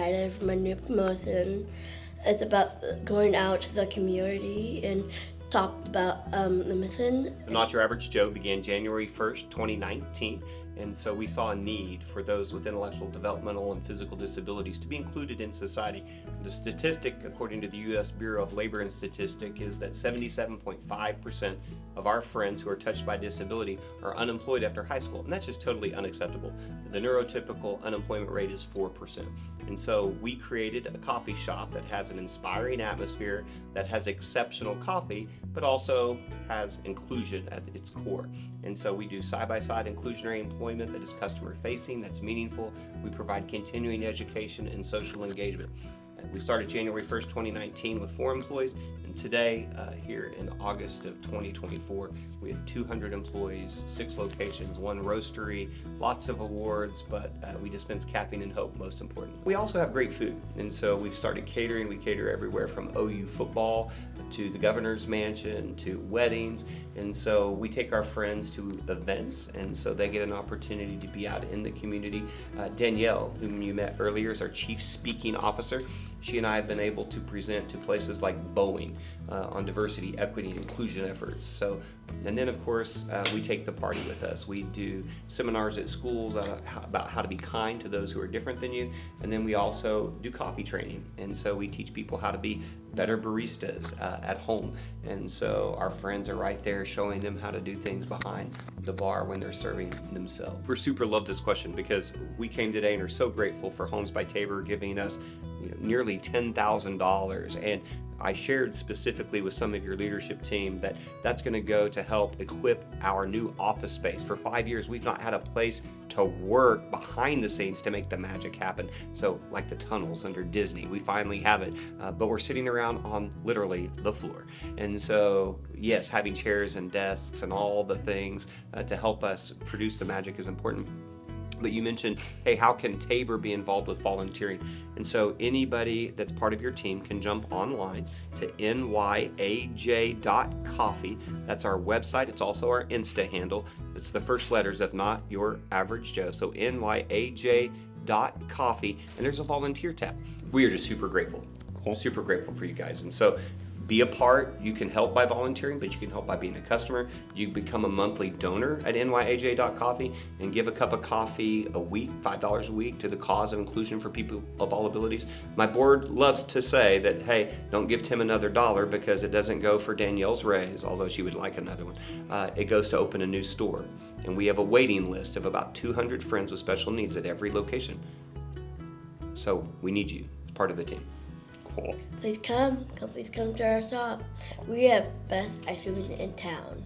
excited for my new promotion. It's about going out to the community and talk about the mission. Not Your Average Joe began January 1st, 2019, and so we saw a need for those with intellectual, developmental, and physical disabilities to be included in society. The statistic, according to the U.S. Bureau of Labor and Statistics, is that 77.5% of our friends who are touched by disability are unemployed after high school, and that's just totally unacceptable. The neurotypical unemployment rate is 4%. And so we created a coffee shop that has an inspiring atmosphere, that has exceptional coffee, but also has inclusion at its core. And so we do side-by-side inclusionary employment that is customer-facing, that's meaningful. We provide continuing education and social engagement. We started January 1st, 2019 with 4 employees, and today, here in August of 2024, we have 200 employees, 6 locations, 1 roastery, lots of awards, but we dispense caffeine and hope, most important. We also have great food, and so we've started catering. We cater everywhere from OU football to the governor's mansion to weddings, and so we take our friends to events, and so they get an opportunity to be out in the community. Danielle, whom you met earlier, is our chief speaking officer. She and I have been able to present to places like Boeing on diversity, equity, and inclusion efforts. So, and then of course, we take the party with us. We do seminars at schools about how to be kind to those who are different than you. And then we also do coffee training. And so we teach people how to be better baristas at home. And so our friends are right there showing them how to do things behind the bar when they're serving themselves. We're super love this question because we came today and are so grateful for Homes by Tabor giving us nearly $10,000, and I shared specifically with some of your leadership team that that's going to go to help equip our new office space. For 5 years, we've not had a place to work behind the scenes to make the magic happen. So like the tunnels under Disney, we finally have it, but we're sitting around on literally the floor. And so yes, having chairs and desks and all the things to help us produce the magic is important. But you mentioned, hey, how can Tabor be involved with volunteering? And so anybody that's part of your team can jump online to nyaj.coffee. That's our website. It's also our Insta handle. It's the first letters of Not Your Average Joe. So nyaj.coffee, and there's a volunteer tab. We are just super grateful. Super grateful for you guys. And so be a part. You can help by volunteering, but you can help by being a customer. You become a monthly donor at nyaj.coffee and give a cup of coffee a week, $5 a week, to the cause of inclusion for people of all abilities. My board loves to say that, hey, don't give Tim another dollar because it doesn't go for Danielle's raise, although she would like another one. It goes to open a new store. And we have a waiting list of about 200 friends with special needs at every location. So we need you as part of the team. Please come to our shop. We have best ice cream in town.